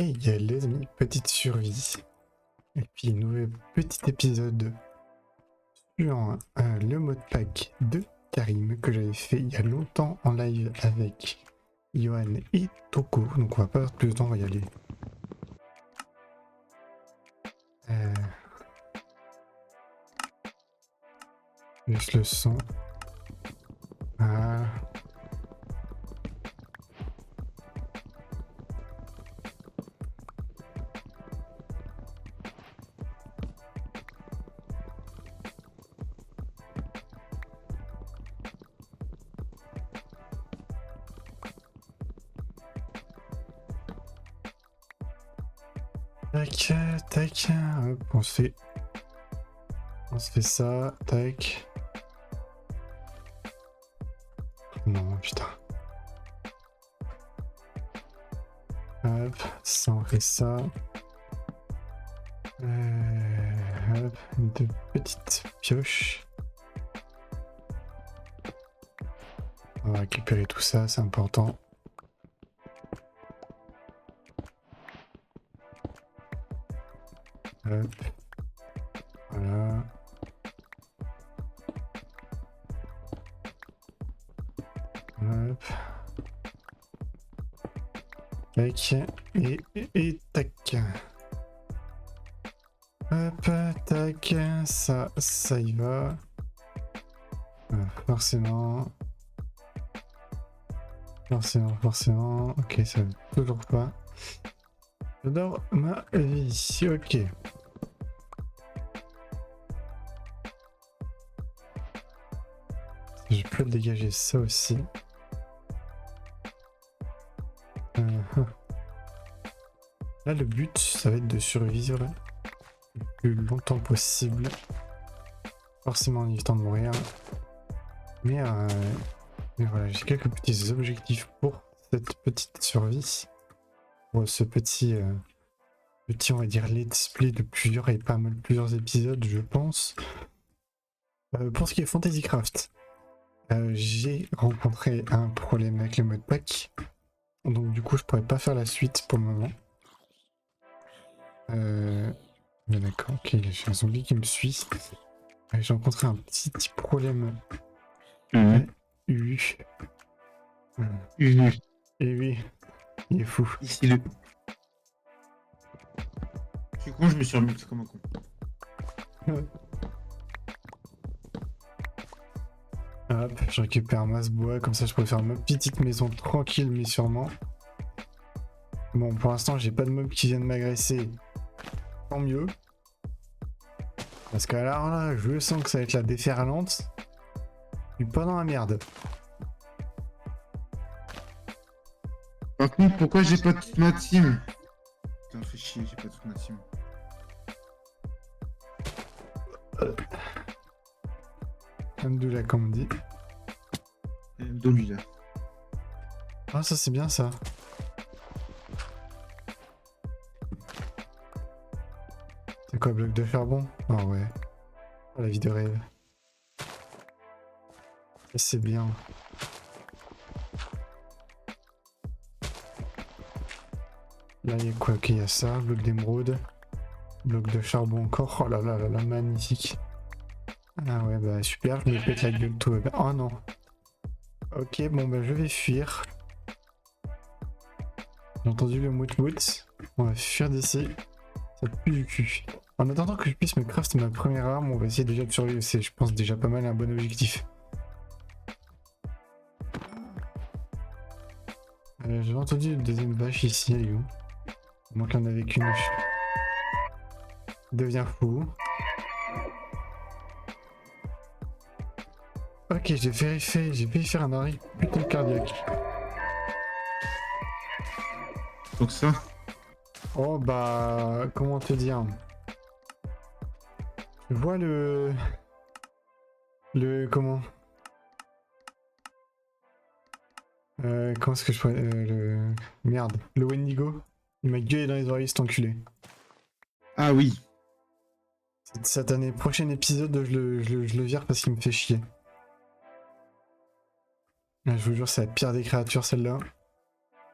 les amis, petite survie. Et puis nouveau petit épisode sur le mode pack de Karim que j'avais fait il y a longtemps en live avec Johan et Toko. Donc on va pas perdre plus de temps, on va y aller. Juste le son. Voilà. Tac, tac, hop, on se fait ça, tac. Non, putain. Hop, ça on fait ça. Hop, deux petites pioches. On va récupérer tout ça, c'est important. Hop. Voilà. Hop. Tac. Et tac. Hop, tac. Ça y va. Forcément. Ok, ça veut toujours pas. J'adore ma vie. Ok. Je peux dégager ça aussi. Là, le but, ça va être de survivre le plus longtemps possible. Forcément en évitant de mourir. Mais voilà, j'ai quelques petits objectifs pour cette petite survie. Pour ce petit, on va dire, let's play de plusieurs et pas mal plusieurs épisodes, je pense. Pour ce qui est Fantasy Craft, j'ai rencontré un problème avec le mode pack. Donc du coup, je pourrais pas faire la suite pour le moment. Mais d'accord, ok, j'ai un zombie qui me suit. J'ai rencontré un petit problème. Et oui, il est fou. Ici le. Je suis con, je me suis remis comme un con. Hop, je récupère un masse bois, comme ça je pourrais faire ma petite maison tranquille mais sûrement. Bon, pour l'instant j'ai pas de mobs qui viennent m'agresser. Tant mieux. Parce que alors là, je sens que ça va être la déferlante. Je suis pas dans la merde. Par contre, pourquoi j'ai pas toute ma team? Putain, fais chier, j'ai pas toute ma team. Alhamdoulilah, comme on dit. Alhamdoulilah. Ah, ça c'est bien ça. C'est quoi, bloc de charbon? Ah ouais. Oh, la vie de rêve. C'est bien. Là, il y a quoi? Ok, il y a ça, bloc d'émeraude. Bloc de charbon encore. Oh là là là là, magnifique. Ah ouais, bah super, je me pète la gueule, tout va bien. Oh non. Ok, bon bah je vais fuir. J'ai entendu le mout-mout. On va fuir d'ici. Ça pue du cul. En attendant que je puisse me craft ma première arme, on va essayer déjà de survivre. C'est, je pense, déjà pas mal un bon objectif. J'ai entendu une deuxième vache ici, elle est où? Il manque en avait qu'une. Il devient fou. Ok, j'ai failli faire un arrêt putain de cardiaque. Donc ça. Oh bah, comment te dire? Je vois le comment? Comment est-ce que je pourrais... Merde, le Wendigo. Il m'a gueulé dans les oreilles, cet enculé. Ah oui. Cette satanée. Prochain épisode, je le vire parce qu'il me fait chier. Je vous jure, c'est la pire des créatures, celle-là.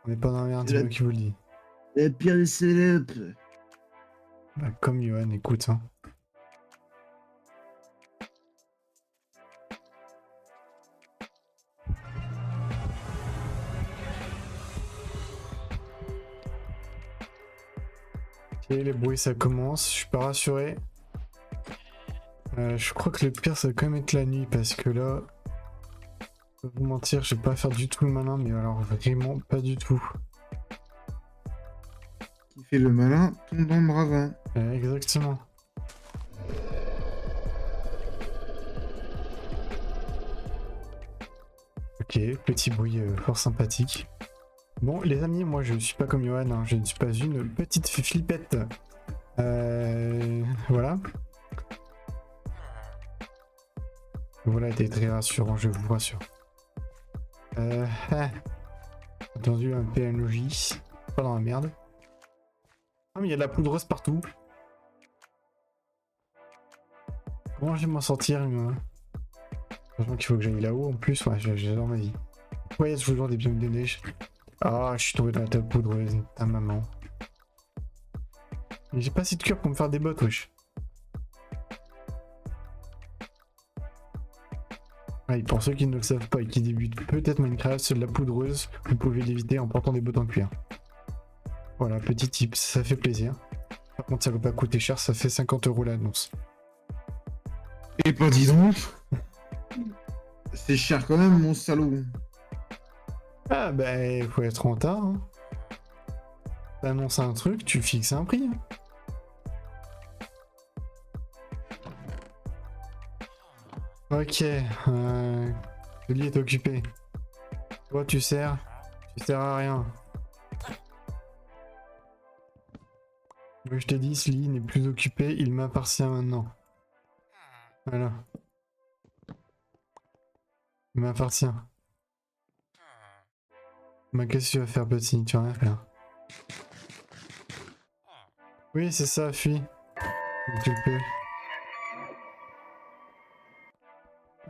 On n'est pas dans la merde, c'est moi qui vous le dis. La pire des salopes. Bah, comme Johan, écoute. Hein. Ok, les bruits ça commence, je suis pas rassuré. Je crois que le pire ça va quand même être la nuit parce que là, je vais vous mentir, je vais pas faire du tout le malin, mais alors vraiment pas du tout. Qui fait le malin tombe dans le ravin. Exactement. Ok, petit bruit fort sympathique. Bon, les amis, moi je suis pas comme Johan, hein, je ne suis pas une petite flippette. Voilà. Voilà, était très rassurant, je vous rassure. Entendu un PNJ, pas dans la merde. Ah mais il y a de la poudreuse partout. Comment je vais m'en sortir moi? Franchement qu'il faut que j'aille là-haut en plus, ouais, j'adore ma vie. Ouais, il y a toujours des biens de neige. Ah, je suis tombé dans la table poudreuse, ta maman. Mais j'ai pas assez de cure pour me faire des bottes, wesh. Ouais, pour ceux qui ne le savent pas et qui débutent peut-être Minecraft, c'est de la poudreuse, vous pouvez l'éviter en portant des bottes en cuir. Voilà, petit tip, ça fait plaisir. Par contre, ça va pas coûter cher, ça fait 50 € l'annonce. Et pas dis donc. C'est cher quand même, mon salaud. Ah bah, il faut être en retard. Hein. T'annonces un truc, tu fixes un prix. Hein. Ok, le lit est occupé. Toi, tu sers à rien. Moi, je t'ai dit, ce lit n'est plus occupé, il m'appartient maintenant. Voilà. Il m'appartient. Bah, qu'est-ce que tu vas faire, petit? Tu vas rien faire. Oui, c'est ça, fuis. Tu le peux.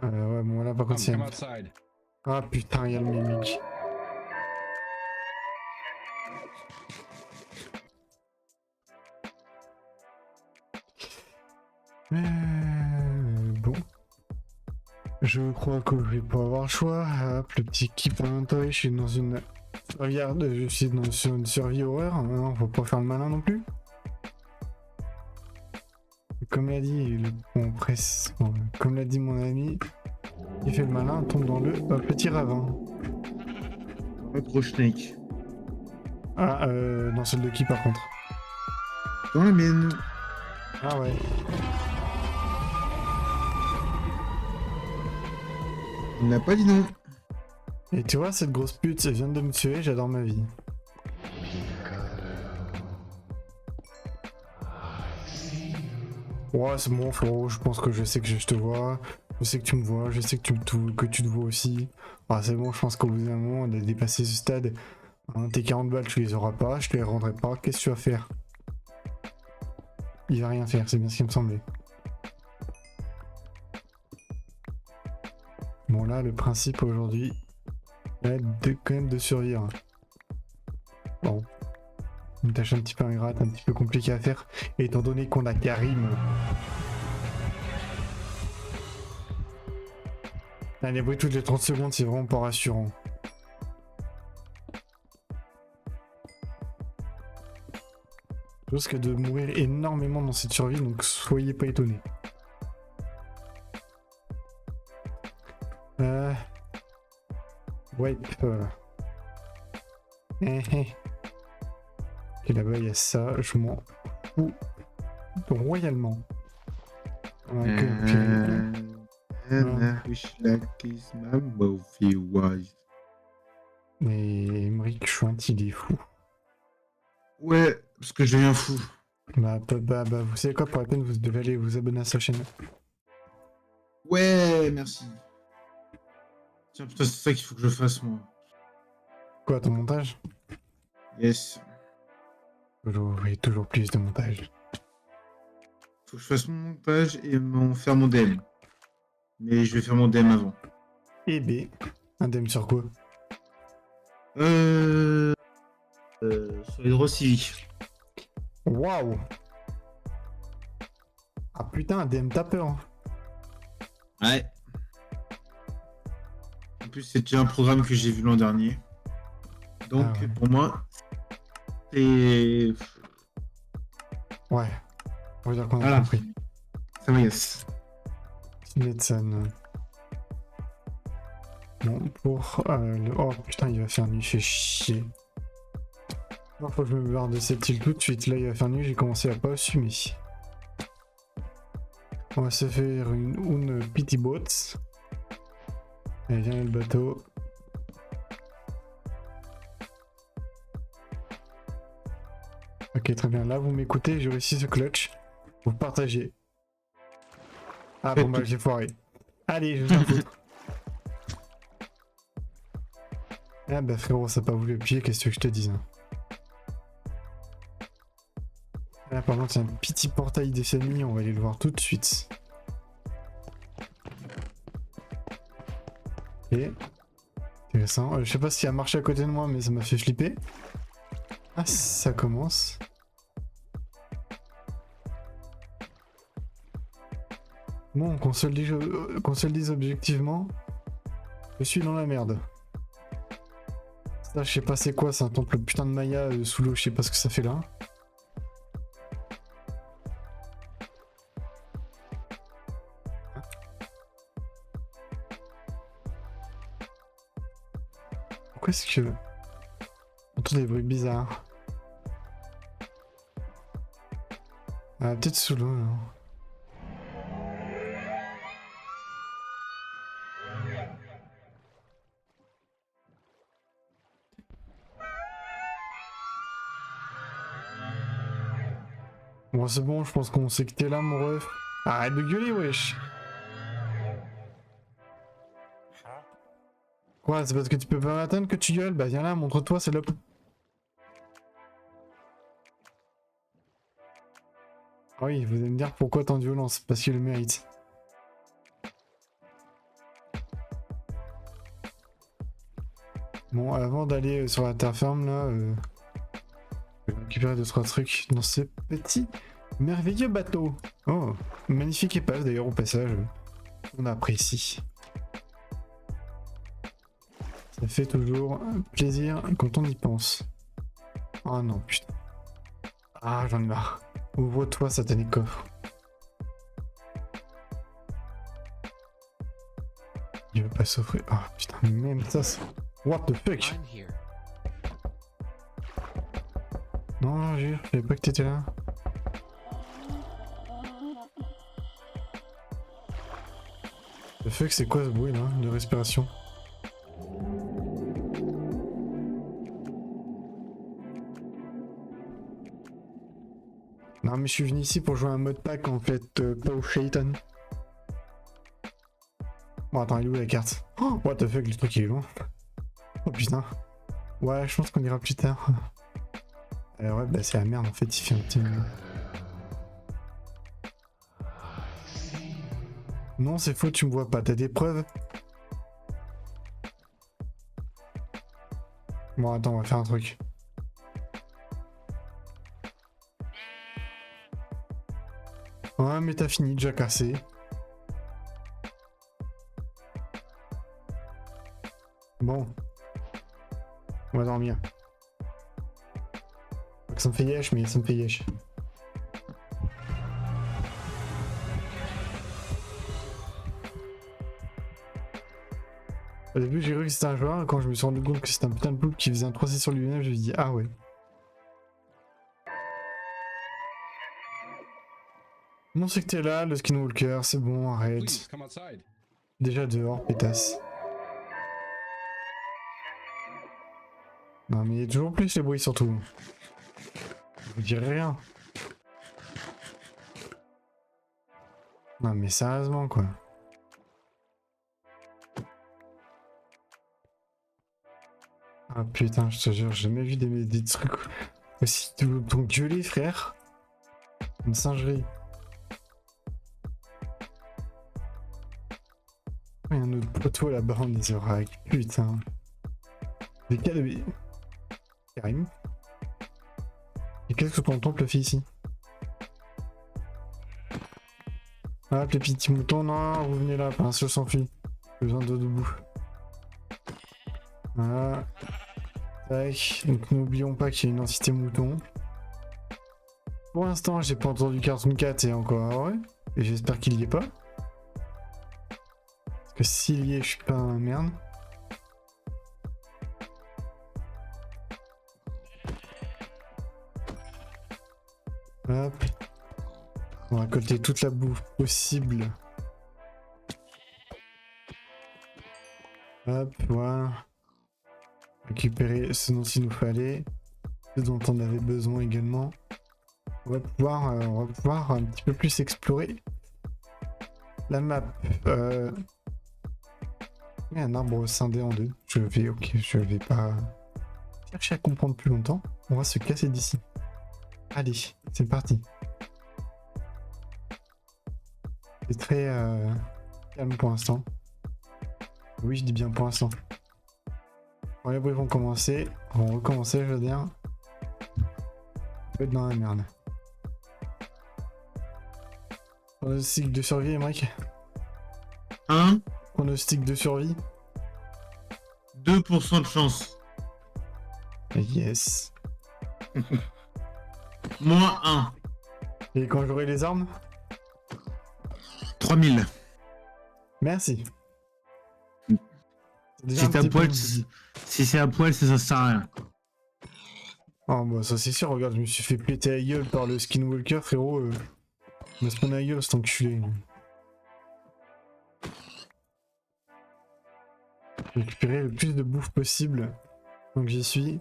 Ouais, bon, là, par contre, c'est... Ah, putain, il y a le mimique. Bon. Je crois que je vais pas avoir le choix. Hop, le petit keep inventory, je suis dans une... Regarde, je suis sur une survie horreur. Non, faut pas faire le malin non plus. Comme l'a dit, comme l'a dit mon ami, qui fait le malin tombe dans le petit ravin. Un gros snake. Ah, dans celle de qui par contre? Dans la mienne. Ah ouais. Il n'a pas dit non. Et tu vois, cette grosse pute, elle vient de me tuer, j'adore ma vie. Ouais, c'est bon, Floro, je pense que je sais que je te vois. Je sais que tu me vois, je sais que tu te vois aussi. Ah, c'est bon, je pense qu'au bout d'un moment, on a dépassé ce stade. Hein, tes 40 balles, tu les auras pas, je te les rendrai pas. Qu'est-ce que tu vas faire? Il va rien faire, c'est bien ce qui me semblait. Bon, là, le principe aujourd'hui, va être quand même de survivre. Bon. Une tâche un petit peu ingrate, un petit peu compliquée à faire, étant donné qu'on a Karim. Les bruits toutes les 30 secondes, c'est vraiment pas rassurant. Je risque de mourir énormément dans cette survie, donc soyez pas étonnés. Ouais. Et là-bas, il y a ça, je m'en fous royalement. Mais Emmerich Chouin, il est fou. Ouais, parce que je deviens fou. Bah, vous savez quoi, pour la peine, vous devez aller vous abonner à sa chaîne. Ouais, merci. Tiens, putain, c'est ça qu'il faut que je fasse, moi. Quoi, ton montage? Yes. Oui, toujours plus de montage. Faut que je fasse mon montage et faire mon DM. Mais je vais faire mon DM avant. Et B, un DM sur quoi? sur les droits civiques. Waouh. Ah putain, un DM tapeur. Hein. Ouais. En plus, c'est déjà un programme que j'ai vu l'an dernier. Donc, Ah ouais. pour moi, c'est... Ouais. On va dire qu'on a Voilà. compris. Ça va, yes. Letson. Bon, pour le... Oh putain, il va faire nuit, fait chier. Non, faut que je me barre de cette île tout de suite. Là, il va faire nuit, j'ai commencé à pas assumer. On va se faire une pity boat. Allez, viens le bateau. Ok, très bien. Là, vous m'écoutez, j'ai réussi ce clutch. Vous partagez. Ah bon, bah j'ai foiré. Allez, je t'en foutre. Ah bah frérot, ça a pas voulu appuyer, qu'est-ce que je te dise hein. Là par contre, il y a un petit portail des ennemis, on va aller le voir tout de suite. Ok. Intéressant. Je sais pas s'il a marché à côté de moi, mais ça m'a fait flipper. Ah, ça commence. Bon, qu'on se le dise objectivement, je suis dans la merde. Ça, je sais pas c'est quoi, c'est un temple putain de Maya sous l'eau, je sais pas ce que ça fait là. Pourquoi est-ce que... On entend des bruits bizarres. Ah, peut-être sous l'eau, non. Bon, c'est bon, je pense qu'on sait que t'es là, mon ref. Arrête de gueuler, wesh. Quoi, c'est parce que tu peux pas m'atteindre que tu gueules? Bah viens là, montre-toi, salope. Ah oui, vous allez me dire pourquoi tant de violence, parce qu'il le mérite. Bon, avant d'aller sur la terre ferme, là, je vais récupérer 2-3 trucs dans ce petit merveilleux bateau. Oh, magnifique épave d'ailleurs au passage. On apprécie. Ça fait toujours plaisir quand on y pense. Oh non, putain. Ah, j'en ai marre. Ouvre-toi, satané coffre. Il veut pas s'offrir. Ah putain, même ça, c'est... What the fuck? Non, jure, je savais pas que t'étais là. The fuck, c'est quoi ce bruit là, de respiration? Non mais je suis venu ici pour jouer un mode pack en fait, pas au Shaitan. Bon attends, il est où la carte? Oh, what the fuck, le truc il est loin. Oh putain. Ouais, je pense qu'on ira plus tard. Ouais, bah c'est la merde en fait, il fait un petit... Non, c'est faux, tu me vois pas, t'as des preuves? Bon attends, on va faire un truc. Ouais, mais t'as fini, déjà cassé. Bon. On va dormir. Ça me fait yesh, mais ça me fait yesh. Au début, j'ai cru que c'était un joueur, et quand je me suis rendu compte que c'était un putain de poulpe qui faisait un 3C sur lui-même, je me suis dit, ah ouais. Non, c'est que t'es là, le skinwalker, c'est bon, arrête. Déjà dehors, pétasse. Non, mais il y a toujours plus les bruits, surtout. Je vous dirai rien. Non, mais sérieusement, quoi. Ah putain, je te jure, j'ai jamais vu des trucs aussi donc gueuler, frère. Une singerie. Il y a un autre poteau là-bas, on les aura. Putain. Des cas de... Karim. Et qu'est-ce que ton temple fait ici? Hop, les petits moutons, non, vous venez là, un seul s'enfuit. J'ai besoin de debout. Voilà. Tac. Donc n'oublions pas qu'il y a une entité mouton. Pour l'instant, j'ai pas entendu Cartoon Cat et encore heureux. Et j'espère qu'il y est pas. Parce que s'il y est, je suis pas un merde. Hop. On va récolter toute la bouffe possible. Hop, voilà. Récupérer ce dont il nous fallait. Ce dont on avait besoin également. On va pouvoir un petit peu plus explorer la map. Il y a un arbre scindé en deux. Je vais pas chercher à comprendre plus longtemps. On va se casser d'ici. Allez, c'est parti. C'est très calme pour l'instant. Oui, je dis bien pour l'instant. Bon, les bruits vont commencer. Vont recommencer, je veux dire. On peut être dans la merde. Pronostic de survie, Emmerich? Hein? Pronostic de survie? 2% de chance. Yes. Moins 1. Et quand j'aurai les armes? 3000. Merci. Si c'est à poil, si c'est à poil, ça sert à rien. Oh bah ça c'est sûr, regarde, je me suis fait péter la gueule par le Skinwalker, frérot. Il m'a spawn la gueule, cet enculé. J'ai récupéré le plus de bouffe possible. Donc j'y suis.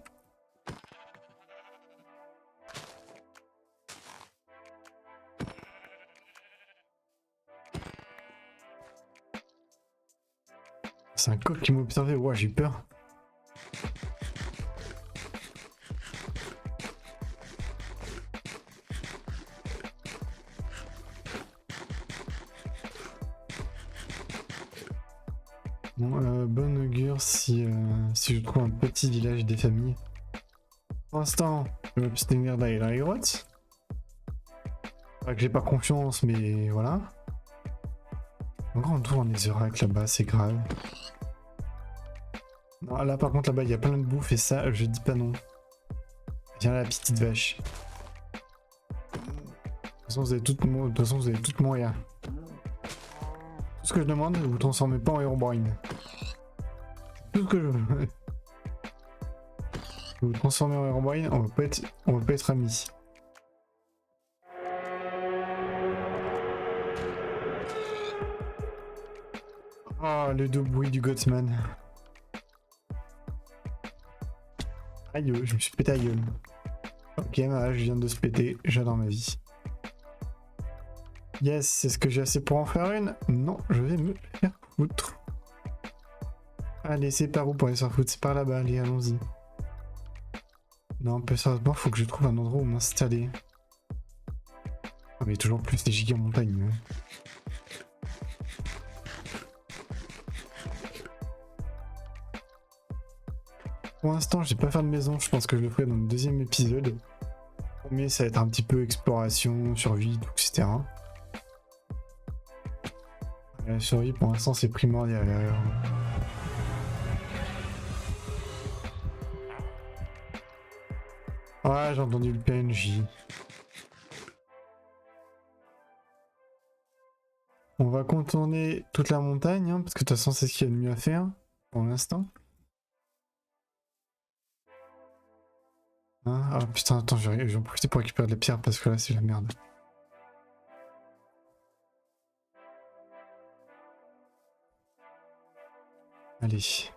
C'est un coq qui m'a observé, ouais j'ai peur. Bon, bonne augure si je trouve un petit village des familles. Pour l'instant, je vais m'abstenir d'aller dans les grottes. Pas que j'ai pas confiance, mais voilà. Encore un tour en Netherrack là-bas, c'est grave. Non, là par contre là-bas il y a plein de bouffe et ça je dis pas non. Viens la petite vache. De toute façon vous allez toutes mourir. Tout ce que je demande, vous transformez pas en Herobrine. Tout ce que je veux. Vous transformez en Herobrine, on va pas être amis. Oh le doux bruit du Gotsman. Aïe, je me suis pété la gueule. Ok, ma je viens de se péter, j'adore ma vie. Yes, est-ce que j'ai assez pour en faire une? Non, je vais me faire foutre. Allez, c'est par où pour aller se faire foutre? C'est par là-bas, allez, allons-y. Non, plus sérieusement, faut que je trouve un endroit où m'installer. Ah, mais toujours plus des giga montagnes. Pour l'instant, j'ai pas fait de maison, je pense que je le ferai dans le deuxième épisode. Le premier, ça va être un petit peu exploration, survie, etc. La survie, pour l'instant, c'est primordial. Ouais, j'ai entendu le PNJ. On va contourner toute la montagne, hein, parce que de toute façon, c'est ce qu'il y a de mieux à faire, pour l'instant. Hein, ah putain, attends, je vais en profiter pour récupérer de la pierre, parce que là, c'est la merde. Allez.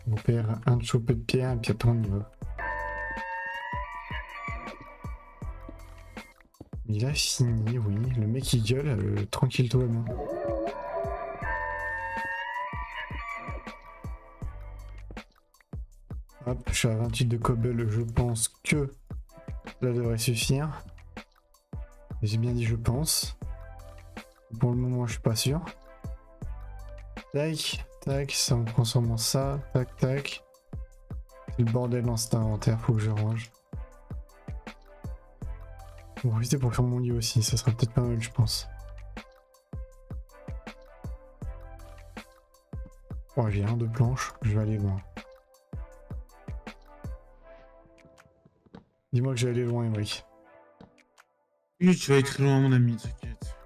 On perd un chopé de pierre et puis après on y va. Il a fini, oui. Le mec il gueule, tranquille toi bien. Hop, je suis à 28 de cobble, je pense que cela devrait suffire. J'ai bien dit je pense. Pour le moment, je suis pas sûr. Tac, tac, ça me transforme en ça. Tac, tac. C'est le bordel dans cet inventaire, faut que je range. Bon, rester pour faire mon lit aussi, ça sera peut-être pas mal, je pense. Oh, j'ai un de planches, je vais aller loin. Dis-moi que je vais aller loin, Emric. Oui, tu vas être très loin, mon ami, t'inquiète.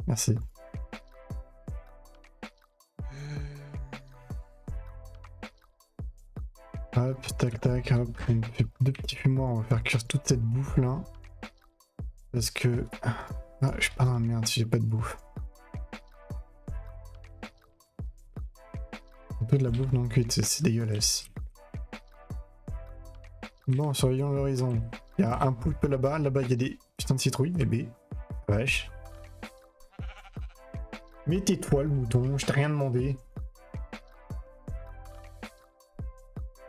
Merci. Hop, tac, tac, hop. On fait deux petits fumoirs, on va faire cuire toute cette bouffe là. Parce que... Ah, je suis pas dans la merde si j'ai pas de bouffe. Un peu de la bouffe non cuite, c'est dégueulasse. Bon, surveillons l'horizon. Il y a un poulpe là-bas, là-bas il y a des putains de citrouilles, bébé. Vache. Mais tais-toi le mouton, je t'ai rien demandé.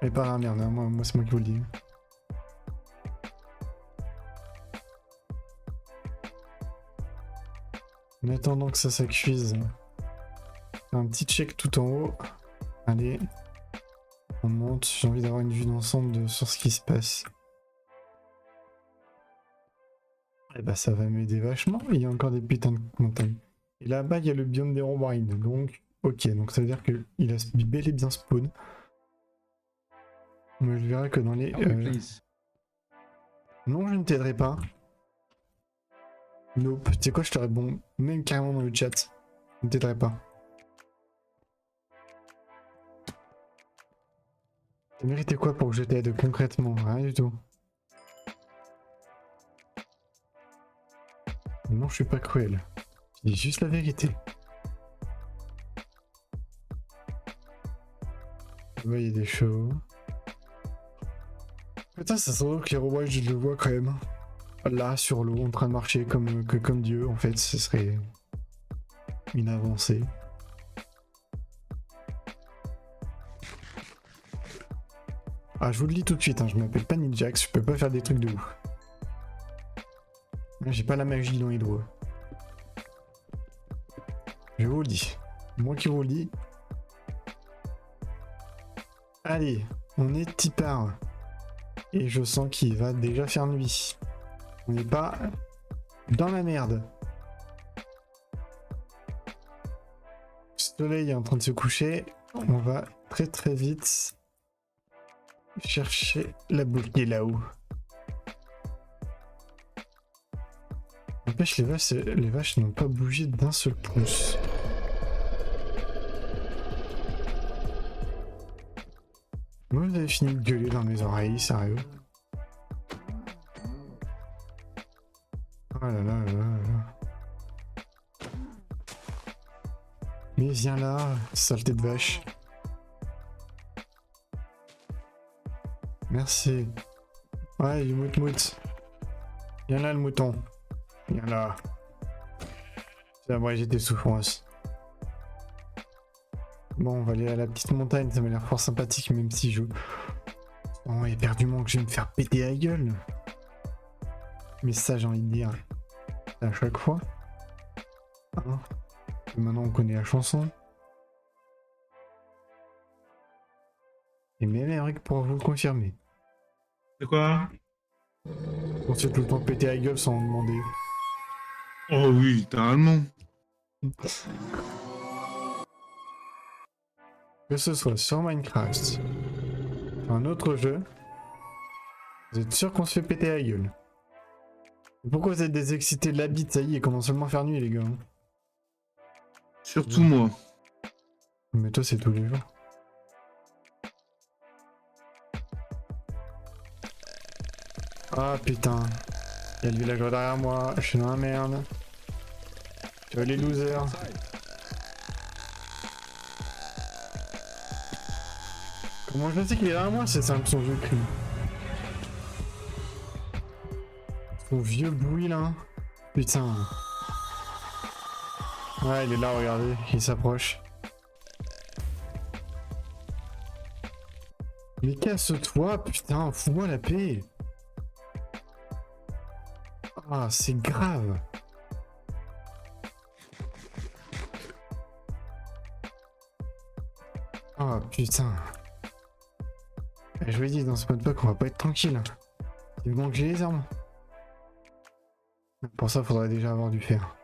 Mais pas la merde, hein. Moi c'est moi qui vous le dis. En attendant que ça cuise, un petit check tout en haut. Allez, on monte. J'ai envie d'avoir une vue d'ensemble sur ce qui se passe. Et bah ça va m'aider vachement. Il y a encore des putains de montagnes. Et là-bas il y a le biome des Robrines. Donc, ok, donc ça veut dire qu'il a bel et bien spawn. Mais je verrai que dans les... Non, je ne t'aiderai pas. Nope. Tu sais quoi, je te réponds même carrément dans le chat. Je ne t'aiderai pas. T'as mérité quoi pour que je t'aide concrètement? Rien du tout. Non, je suis pas cruel. Je dis juste la vérité. Là-bas, il y a des chevaux. Putain, ça sent que les robots, je le vois quand même. Là, sur l'eau, en train de marcher comme Dieu, en fait, ce serait une avancée. Ah, je vous le dis tout de suite, hein, je m'appelle pas Ninjax, je peux pas faire des trucs de ouf. J'ai pas la magie dans les doigts. Je vous le dis. Moi qui vous le dis. Allez, on est tipard. Et je sens qu'il va déjà faire nuit. On n'est pas dans la merde. Le soleil est en train de se coucher. On va très très vite chercher la boule qui est là-haut. N'empêche, les vaches n'ont pas bougé d'un seul pouce. Vous avez fini de gueuler dans mes oreilles, sérieux. Oh là là là là là. Mais viens là, saleté de vache. Merci. Ouais, du mout-mout. Viens là le mouton. Viens là. C'est abrégé tes souffrances. Bon, on va aller à la petite montagne, ça m'a l'air fort sympathique, même si je... Oh, éperdument que je vais me faire péter la gueule. Mais ça, j'ai envie de dire, à chaque fois. Hein, maintenant, on connaît la chanson. Et même Eric pourra vous le confirmer. C'est quoi? On se fait tout le temps péter la gueule sans en demander. Oh oui, littéralement. Que ce soit sur Minecraft, sur un autre jeu, vous êtes sûr qu'on se fait péter la gueule. Et pourquoi vous êtes désexcités de la bite? Ça y est, il commence seulement à faire nuit, les gars. Surtout moi. Mais toi, c'est tous les jours. Ah putain. Il y a le villageois derrière moi, je suis dans la merde. Tu vois les losers. Comment je sais qu'il est derrière moi? C'est simple, son vieux cri. Son vieux bruit là. Putain. Ouais, il est là, regardez, il s'approche. Mais casse-toi, putain, fous-moi la paix. Ah, c'est grave. Oh putain. Je vous ai dit dans ce mode pack on va pas être tranquille. Il manque j'ai les armes. Pour ça faudrait déjà avoir du fer.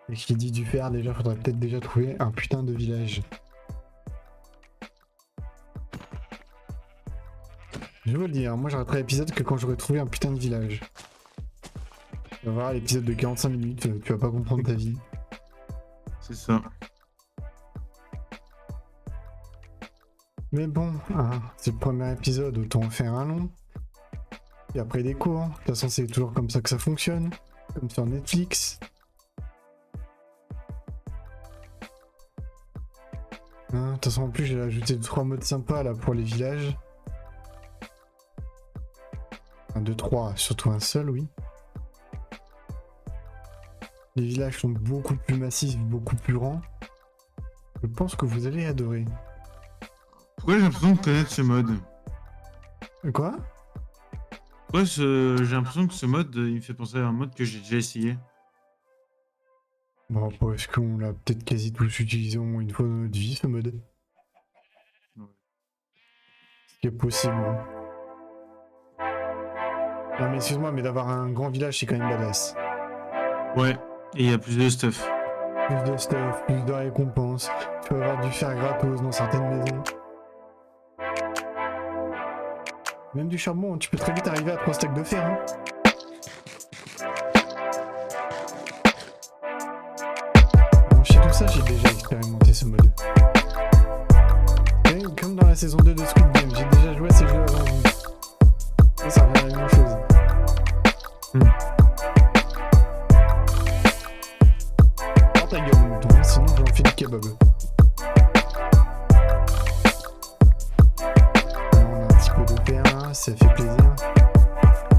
Et qui dit du fer déjà faudrait peut-être déjà trouver un putain de village. Je veux le dire, moi j'arrêterai l'épisode que quand j'aurai trouvé un putain de village. Tu vas voir l'épisode de 45 minutes, tu vas pas comprendre ta vie. C'est ça. Mais bon, hein, c'est le premier épisode, autant en faire un long. Et après des cours, de toute façon c'est toujours comme ça que ça fonctionne. Comme sur Netflix. Hein, de toute façon en plus j'ai ajouté 3 modes sympas là pour les villages. 1, 2, 3, surtout un seul, oui. Les villages sont beaucoup plus massifs, beaucoup plus grands. Je pense que vous allez adorer. Pourquoi j'ai l'impression de connaître ce mode? Quoi? Pourquoi j'ai l'impression que ce mode, il me fait penser à un mode que j'ai déjà essayé. Bon, parce qu'on l'a peut-être quasi tous utilisé au moins une fois dans notre vie, ce mode. Ouais. Ce qui est possible. Hein. Non mais excuse-moi, mais d'avoir un grand village, c'est quand même badass. Ouais, et il y a plus de stuff. Plus de stuff, plus de récompenses. Tu peux avoir du fer gratos dans certaines maisons. Même du charbon, tu peux très vite arriver à 3 stacks de fer. Hein. Bon, chez tout ça, j'ai déjà expérimenté ce mode. Et comme dans la saison 2 de Squid Game, j'ai déjà joué à ces jeux avant vous. Ça revient à la même chose. Oh ta gueule, mouton, sinon j'en fais du kebab. Ça fait plaisir.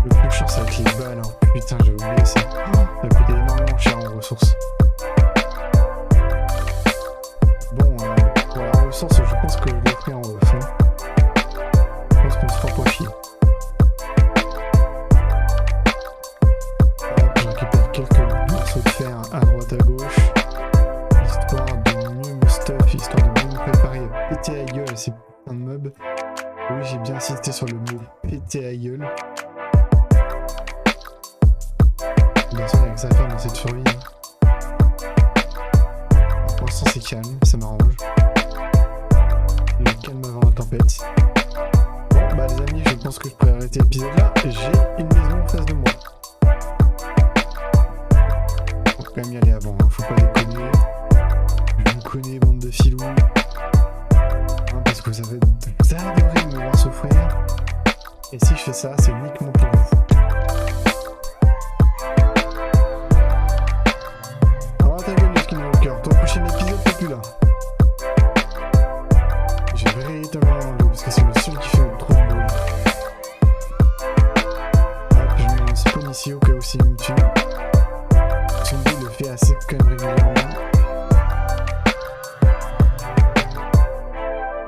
Le plus cher c'est avec les balles. Hein. Putain j'ai oublié ça. Ça a coûté énormément cher en ressources. Bon, pour la ressource je pense que je le ferai en off. Hein. Je pense qu'on se fera pas chier. Je récupère quelques morceaux de fer à droite à gauche. Histoire de mieux me stuff, histoire de mieux me préparer à péter la gueule à ces putains de mobs. Oui, j'ai bien insisté sur le mot péter la gueule. Bien sûr, il y a que ça à faire dans cette survie. Hein. Pour l'instant, c'est calme, ça m'arrange. Le calme avant la tempête. Bon, bah, les amis, je pense que je pourrais arrêter l'épisode là. J'ai une maison en face de moi. Faut quand même y aller avant, hein. Faut pas déconner. Je vous connais, bande de filous. Parce que vous adorez me voir souffrir. Et si je fais ça, c'est uniquement pour vous. Alors ta gueule, le Skinwalker, ton prochain épisode, t'es plus là. J'ai véritablement envie, parce que c'est le seul qui fait trop de bruit. Hop, je mets un spawn ici au cas où c'est une tue. Son bruit le fait assez quand même régulièrement.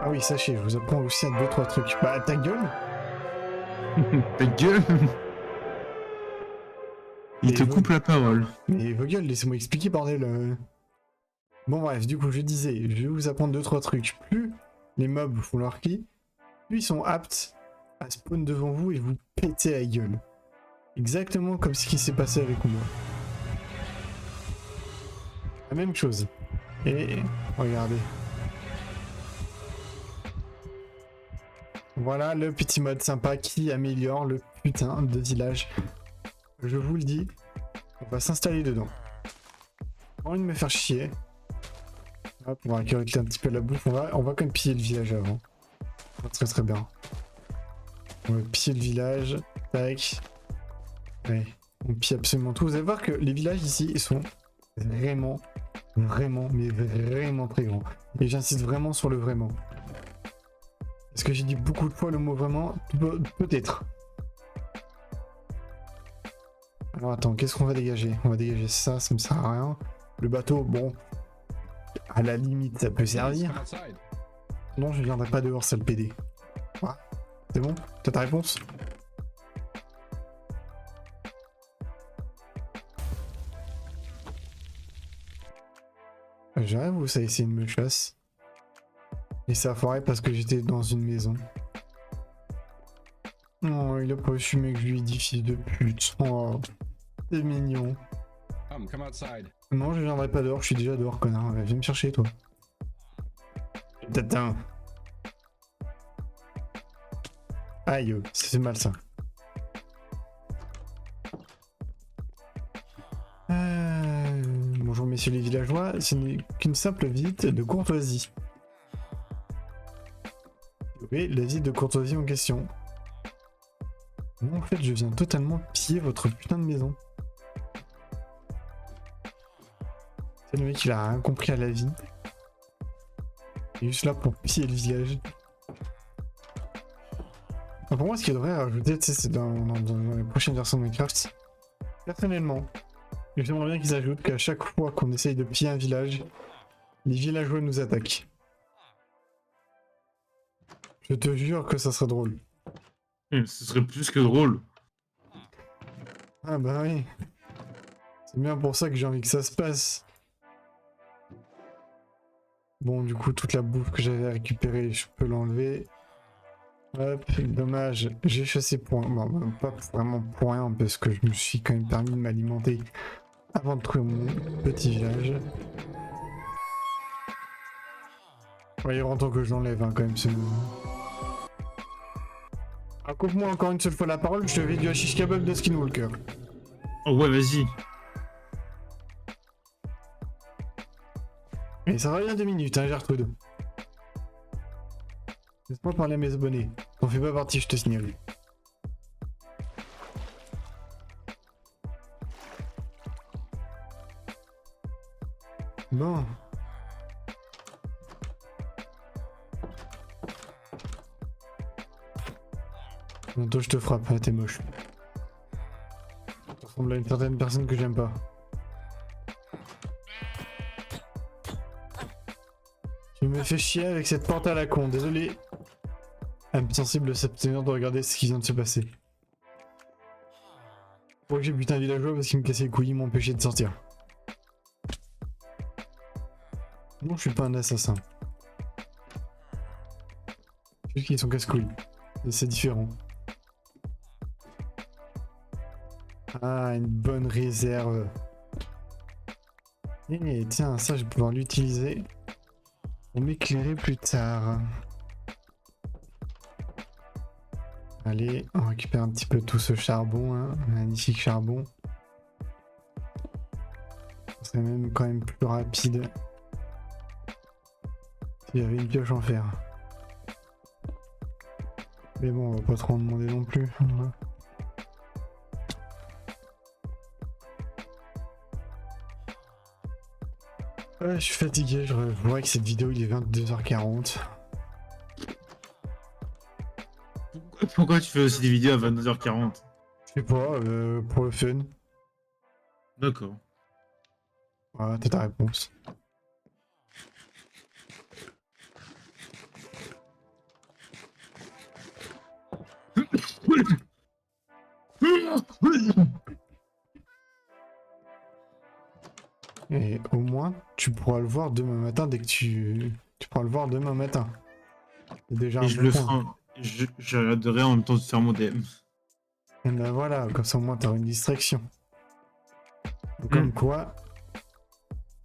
Ah oui, sachez, je vous apprends aussi un 2-3 trucs. Bah, ta gueule. Ta gueule. Il te coupe la parole. Mais vos gueules, laissez-moi expliquer, bordel. Bon, bref, du coup, je disais, je vais vous apprendre 2-3 trucs. Plus les mobs font leur ki, plus ils sont aptes à spawn devant vous et vous péter la gueule. Exactement comme ce qui s'est passé avec moi. La même chose. Et regardez. Voilà le petit mode sympa qui améliore le putain de village. Je vous le dis, on va s'installer dedans. Pas envie de me faire chier. Hop, on va récolter un petit peu la bouffe. On va quand même piller le village avant. Très très bien. On va piller le village. Tac. Ouais, on pille absolument tout. Vous allez voir que les villages ici ils sont vraiment très grands. Et j'insiste vraiment sur le vraiment. Est-ce que j'ai dit beaucoup de fois le mot vraiment? Peut-être. Alors attends, qu'est-ce qu'on va dégager? On va dégager ça, ça me sert à rien. Le bateau, bon, à la limite, ça peut servir. Non, je viendrai pas dehors, sale PD. Ouais. C'est bon? T'as ta réponse? J'arrive ou ça essaie de me chasse? Et ça a foiré parce que j'étais dans une maison. Oh, il a pas assumé que je lui ai dit fils de pute. Oh, c'est mignon. Come outside. Non, je viendrai pas dehors, je suis déjà dehors, connard. Viens me chercher, toi. Tatin. Aïe, ça fait mal, ça. Bonjour, messieurs les villageois. Ce n'est qu'une simple visite de courtoisie. Oui, la visite de courtoisie en question. Moi, en fait, je viens totalement piller votre putain de maison. C'est le mec, il a rien compris à la vie. Il est juste là pour piller le village. Enfin, pour moi, ce qu'il devrait rajouter, tu sais, c'est dans les prochaines versions de Minecraft. Personnellement, j'aimerais bien qu'ils ajoutent qu'à chaque fois qu'on essaye de piller un village, les villageois nous attaquent. Je te jure que ça serait drôle. Ce serait plus que drôle. Ah bah oui. C'est bien pour ça que j'ai envie que ça se passe. Bon, du coup, toute la bouffe que j'avais récupérée, je peux l'enlever. Hop, dommage, j'ai chassé pour... Bon, pas vraiment pour rien, parce que je me suis quand même permis de m'alimenter avant de trouver mon petit village. Ouais, il est grand temps que je l'enlève, hein, quand même, ce mot. Ah, coupe-moi encore une seule fois la parole, je te fais du hashish kebab de Skinwalker. Oh ouais, vas-y. Et ça va bien 2 minutes, hein, Gertrude. Laisse-moi parler à mes abonnés. T'en fais pas partie, je te signale. Bon. Bientôt je te frappe, hein, t'es moche. Tu ressembles à une certaine personne que j'aime pas. Tu me fais chier avec cette porte à la con, désolé. Âme sensible de s'abstenir de regarder ce qui vient de se passer. Pourquoi j'ai buté un villageois parce qu'il me cassait les couilles, il m'empêchait de sortir. Non, je suis pas un assassin. C'est juste qu'ils sont casse-couilles. Et c'est différent. Ah, une bonne réserve. Et tiens, ça je vais pouvoir l'utiliser pour m'éclairer plus tard. Allez, on récupère un petit peu tout ce charbon, hein. Magnifique charbon. Ce serait même quand même plus rapide s'il y avait une pioche en fer. Mais bon, on va pas trop en demander non plus. Ouais, je suis fatigué, je vois que cette vidéo il est 22h40. Pourquoi tu fais aussi des vidéos à 22h40? Je sais pas, pour le fun. D'accord. Voilà, t'as ta réponse. Et au moins, tu pourras le voir demain matin dès que tu pourras le voir demain matin. C'est déjà Et un je bon le point. ferai. Je regarderai en même temps de faire mon DM. Et ben voilà, comme ça au moins t'auras une distraction. Donc, comme quoi,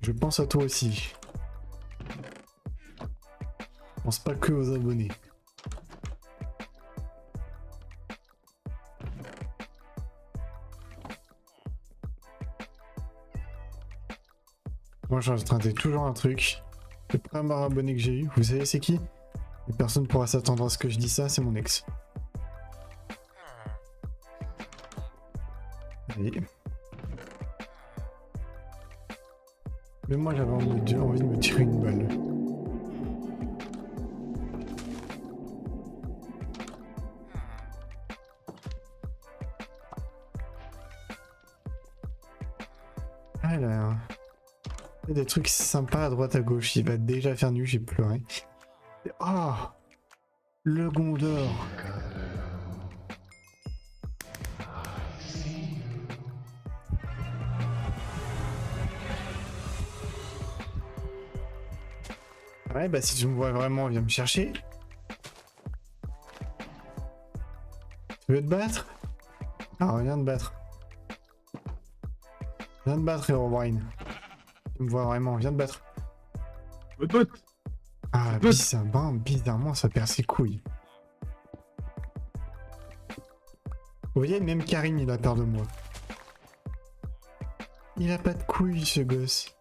je pense à toi aussi. Je pense pas que aux abonnés. Moi, j'ai traité toujours un truc. Le premier abonné que j'ai eu, vous savez c'est qui? Et personne pourra s'attendre à ce que je dis ça, c'est mon ex. Allez. Mais moi, j'avais envie de me tirer une balle. Alors... Il y a des trucs sympas à droite à gauche. Il va déjà faire nu, j'ai pleuré. Ah, le Gondor. Ouais, bah si tu me vois vraiment, viens me chercher. Tu veux te battre? Ah, viens te battre. Viens te battre, Herobrine. Tu me vois vraiment, viens te battre. Bot. Ah, bizarrement, ça perd ses couilles. Vous voyez, même Karim, il a peur de moi. Il a pas de couilles, ce gosse.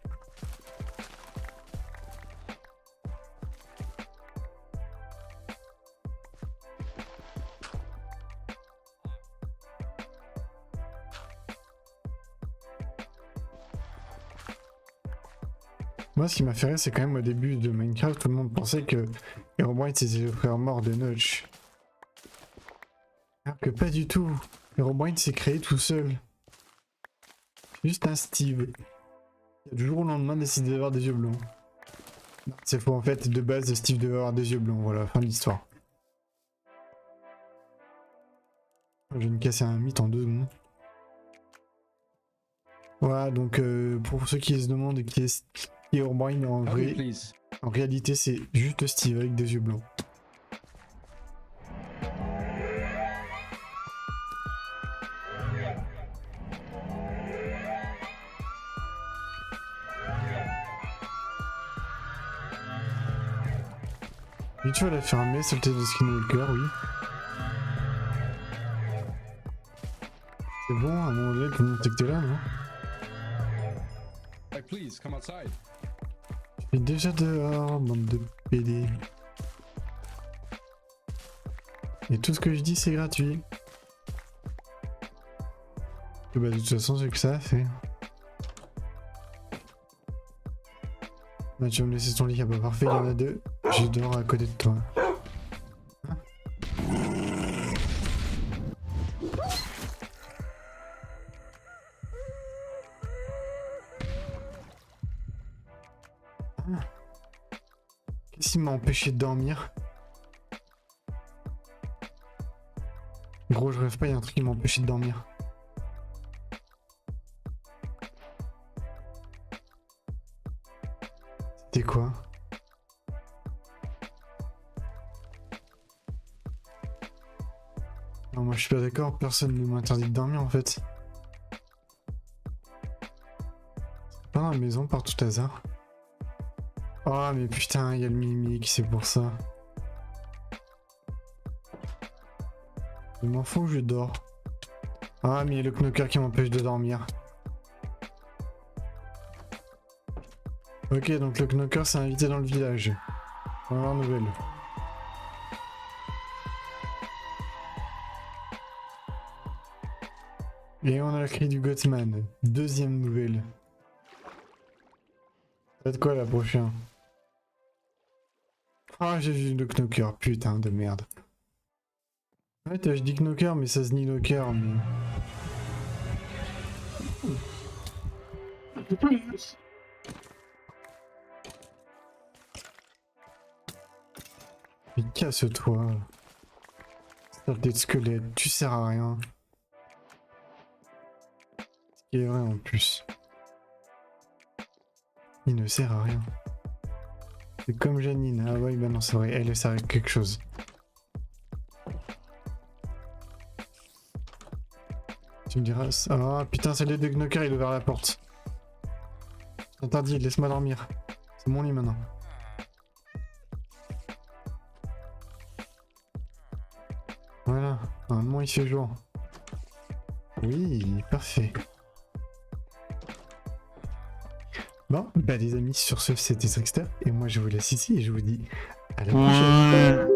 Moi, ce qui m'a fait rire, c'est quand même au début de Minecraft, tout le monde pensait que Herobrine c'était le frère mort de Notch. Alors que pas du tout. Herobrine s'est créé tout seul. Juste un Steve. Il a du jour au lendemain décidé d'avoir des yeux blancs. C'est faux, en fait, de base, Steve devait avoir des yeux blancs. Voilà, fin de l'histoire. Je vais me casser un mythe en 2 secondes. Voilà, donc pour ceux qui se demandent qui est Herobrine, Help me, please. en réalité, c'est juste Steve avec des yeux blancs. Et tu vas la fermer, saleté de Skinwalker, oui. C'est bon, à un moment donné, tout le monde sait que t'es là, non? Hey, please, come outside. Je suis déjà dehors, bande de PD. Et tout ce que je dis, c'est gratuit. Et bah, de toute façon, c'est que ça a fait. Bah, tu vas me laisser ton lit, ah bah parfait, il y en a 2. Je dors à côté de toi. Hein? Ah. Qu'est-ce qui m'a empêché de dormir? Gros, je rêve pas, il y a un truc qui m'a empêché de dormir. C'était quoi? Non, moi je suis pas d'accord, personne ne m'interdit de dormir en fait. C'est pas dans la maison par tout hasard. Oh mais putain, il y a le mimique, c'est pour ça. Je m'en fous, je dors. Ah mais il y a le knocker qui m'empêche de dormir. Ok, donc le knocker s'est invité dans le village. Première nouvelle. Et on a le cri du Gothman. Deuxième nouvelle. Ça va être quoi la prochaine? Ah, j'ai vu le knocker, putain de merde. Ouais, je dis knocker, mais ça se nie knocker, mais... Mais casse-toi. Saleté de squelette, tu sers à rien. Ce qui est vrai en plus. Il ne sert à rien. C'est comme Janine. Ah ouais, bah non, c'est vrai, elle sert à quelque chose. Tu me diras... Ah putain, c'est le de knocker, il a ouvert la porte. Interdit, laisse-moi dormir. C'est mon lit maintenant. Voilà, normalement il fait jour. Oui, parfait. Bon, bah les amis, sur ce, c'était Trickster. Et moi je vous laisse ici et je vous dis à la prochaine.